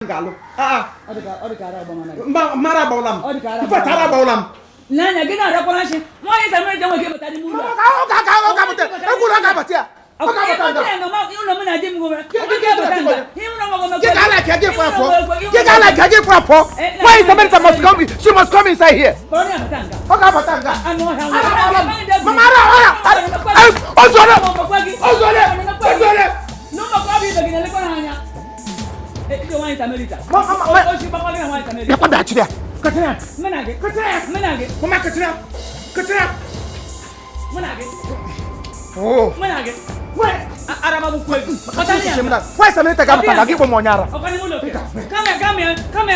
Galo. Mara baulam. Fatara baulam. Nanya gina da kwanan shi. Mu yi zamar da wake mata di mu. Ka bata. Ku ra ka bata. Ka bata. Ino muna di mu. Ke gala kaje kwa po. Why is America must come? She must come inside here. Ka bata. Mara. Ozole. No ma kwa bi begina le kwanan anya. Mama. Oh. Why some little gap give them monyara? Come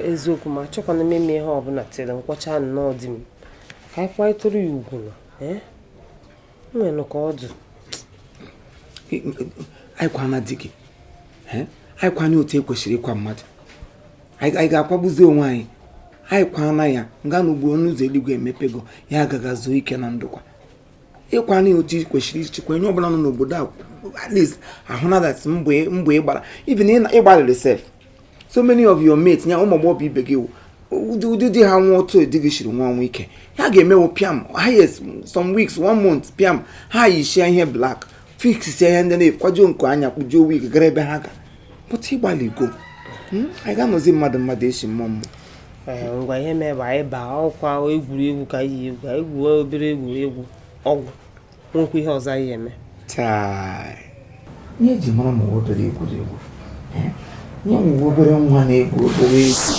Eziokwu ma chọkwa na mmemme ihe ọbụla tere nkwacha nnọọ dị m ka anyị kwanyetụrụ ya ugwu nwere ka ọ dị anyị kwana dị gị anyị kwanye otu ekwesịrị ịkwa mmadụ anyị ga-akwagbuzi onwe anyị kwana ya nga na ugbo n'ụzọ eluigwe emepego ya agaghị zuo ike na ndụkwa ịkwanye otu kwesịrị ichekwa onye ọbụla nọ n'obodo a at least ahụ na that mbọ ịgbara even ịgbalịrị sef. So many of your mates, nya ụmụ ibe gị ụdị ha nwa otu edighị shiri nwa ọnwa ike ha ga-emewo piam highest some weeks 1 month piam ha yishia ihe black fix ihe ndị na-ekwajo nke anya kpujuo wig gara ebe ha ga pụta ịgbalị go anyị ga-anọzi mmadụ eshi mmụọ ngwa ihe mebe anyị baa ọkwa egwuregwu ka anyị egwu obere egwuregwu ọgwụ nwekwa ihe ọzọ anyị eme ihe eji mara ma obere egwuregwu Nyangu obere nwa na-egwu obere egwu.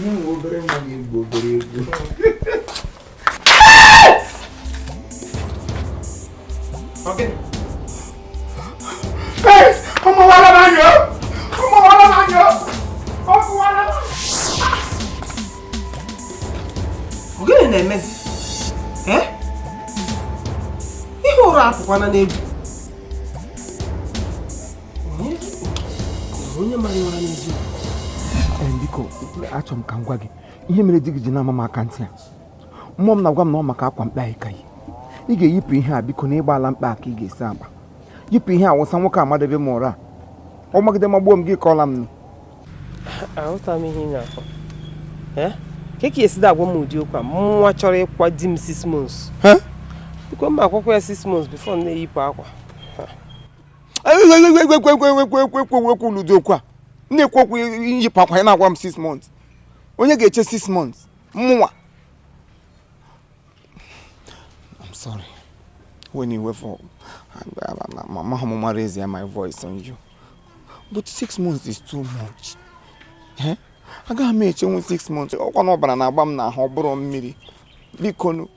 Nyangu obere nwa na-egwu obere egwu. Okay. Hey, ọmọ wala banyo. Ogene na-emezi. Ihe ụra apụkwana n'egwu. Onye mara ụra n'ezi. Biko, achọ m ka m gwa gị ihe mere di gị ji na-ama m aka ntị a. Mmụọ m na-agwa m na ọ maka akwa mkpa ịka yi. Ị ga-eyipụ ihe a biko na ịgbaala mkpa ka ị ga-esi agba. Yipụ ihe a wụsa nwoke amadebe m ụra. Ọ magide magbuo m gị kọọla m. Ahụta m ihe ị na-akọ. Ka esi da agwa m ụdị okwu a nwa chọrọ ịkwa di m 6 months. Biko m akwakwa ya 6 months before m na-eyipụ akwa. Ludokwa na-ekwokwu yipụ akwa ya na-agwa m 6 months. Onye ga-eche 6 months mụnwa. I'm sorry when you were for Mama raise my voice on you, but 6 months is too much. Aga m eche 6 months ọkwa na ọbara na-agba m n'ahụ ọbụrụ mmiri biko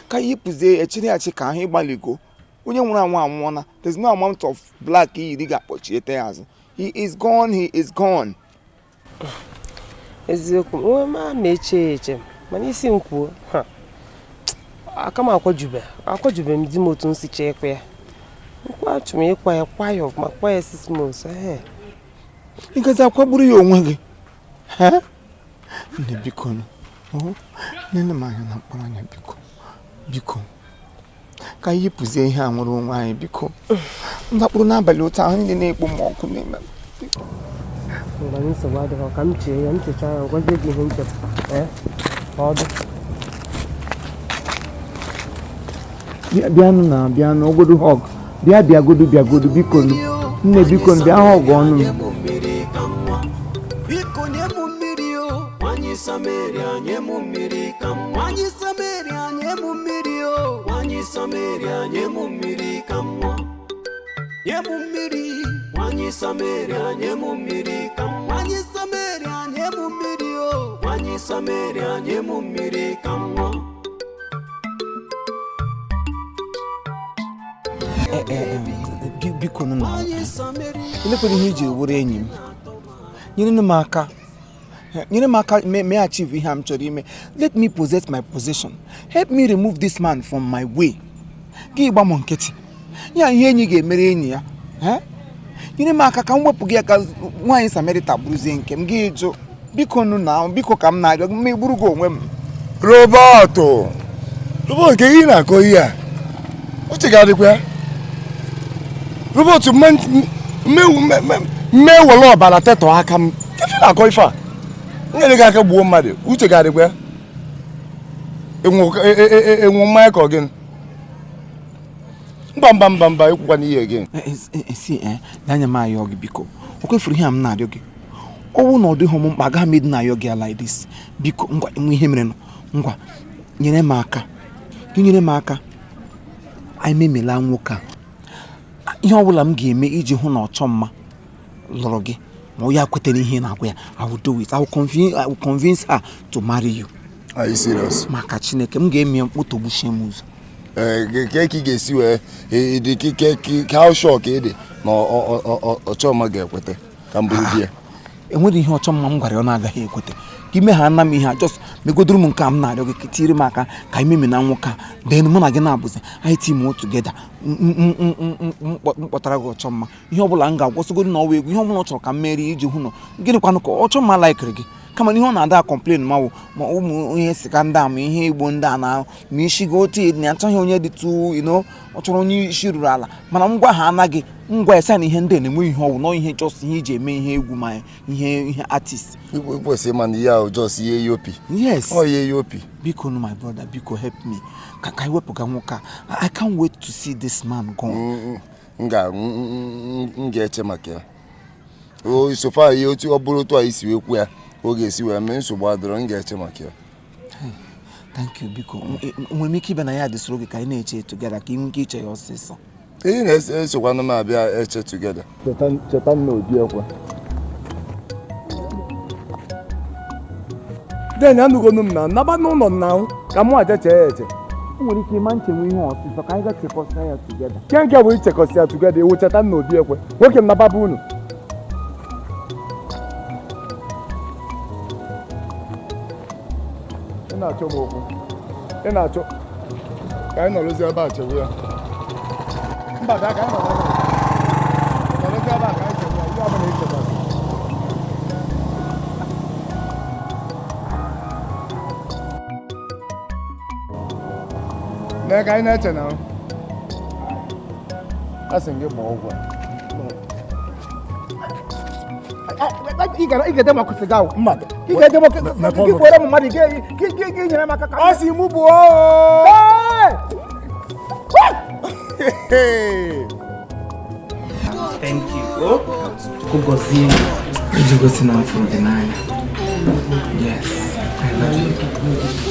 ka yipụzie echiri achị ka ahụ ịgbaligo. Onye nwụrụ anwụ anwụọna. There's no amount of black iri ga-akpọchiete ya azụ. He is gone. Eziokwu nwe ma eche mana isi m kwuo aka m akwajube m di m otu nsi chekwa ya nkwa chụm ịkwa ya kwayọ ma kwa ya 6 months ị gazi akwagburu ya onwe gị nne biko nene m anya na mkpara anya biko ka yipụzie ihe a nwere onwe anyị biko ndakpụrụ n'abalị otu ahụ ndị na-ekpo m ọkụ na-eme mgbe anyị nsogbu adịghị ka m chee ya nchecha ya gwazie gị ihe nchepụta ọdụ bịa n'ogodo hug bịagodu biko nne biko bịa hug ọnụ m Samaria nyemumiri kamwa Wanyi Samaria nyemumiri o Wanyi Samaria nyemumiri kamwa Nyemumiri Wanyi Samaria nyemumiri kamwa Wanyi Samaria nyemumiri o Wanyi Samaria nyemumiri kamwa biko na elekwere ihe iji were enyi m nyere m aka may achieve ihe m chọrọ ime. Let me possess my possession. Help me remove this man from my way. Gị gba m nkịtị ya ihe enyi ga-emere enyi ya nyere m aka ka m wepụ gị aka nwaanyị Samerita bụrụzie nke m gị jụ biko ka m na-arịọ m egburu gị onwe m. Robert nke ị na-akọ ihe a uche ga-adịkwa Robert mmewele ọbara tetọ aka m kefe na-akọ ife a nyere gị aka gbuo mmadụ uche ga-adịkwa enwu mmanya ka ọ gịnị mba ekwukwa n'ihe gị danya m ayọ gị biko o kwefuru ihe a m na-arịọ gị ọwụ na ọ dịghị m mkpa agaghị m edu na-ayọ gị like this biko ngwa enwe ihe mere ngwa nyere m aka anyị memela nwoke a ihe ọbụla m ga-eme iji hụ na ọchọ mma lụrụ gị ma ya kwetara ihe na-agwa ya I will do it. I will convince her to marry you. Are you serious? Maka Chineke m ga-eme mkpụtọ gbuchie m ụzọ. Ka ga-esi wee ka how sure ka ị dị na ọchọmma ga-ekwete ka m bụrụ di ya. Enwere ihe ọchọmma m gwara ya ọ na-agaghị ekwete. Ka ime ha nna m ihe a just megodoro m nke a m na-arịọ gị ka tiri m aka ka ime na nwoke a then mụ na gị na-abụzi anyị team together mkpọtara gị ọchọmma ihe ọbụla m ga-agwọsogoro na ọwa egwu ihe ọbụla ọ chọrọ ka m merie iji hụ na gịnịkwanụ ka ọchọmma laikiri gị kama ihe ọ na-ada complain ma ụmụ ihe sika ndị a ma ihe Igbo ndị a na ma isi gị otu na achọghị onye dị tu ọ chọrọ onye isi ruru ala mana ngwa ha anaghị ngwa esa na ihe ndị na-enwe ihe ọwụ nọ ihe just ihe iji eme ihe egwu ma ihe artist kwesịrị mana ihe ahụ just ihe yopi. Yes. Ihe yopi. Biko no my brother, biko help me. Ka iwepụga nwoke a. I can't wait to see this man gone. M ga-eche maka ya. So far ihe otu ọ bụrụ otu a isi wee kwu ya oge esi wee mee nsogbu adọrọ m ga-eche maka ya. Thank you biko. Nwere m ike ibe na ya dị soro gị ka anyị na-eche together ka ị nwee ike iche ya ọsịsọ. Ihe na-esokwanụ m abịa eche together. Cheta nna Obi ekwe. Den anụgonu m na naba n'ụlọ nna ka mụ aja chee eche. Nwere ike ịma nchenwe ihe ọsịsọ ka anyị ga chekọsịa ya together. Nke bụ ichekọsị ya together ewu cheta nna Obi ekwe. Nwoke m naba bụ unu. Ị na-achọ m okwu. Ị na-achọ ka anyị nọrọzi ebe a chewe ya. Mba bịa ka anyị nọrọzi ebe a ka anyị chewe ya. Ihe ọbụla ichekọsị. Lee ka anyị na-eche na a sị gị gbaa ụgwọ ị ga-ede maka sịga ahụ mmadụ ị ga-ede maka gị kwere m mmadụ gị nyere m aka ka ọ si mụ bụ Thank you. Kugozi. Kugozi na from the nine. Yes, I love you.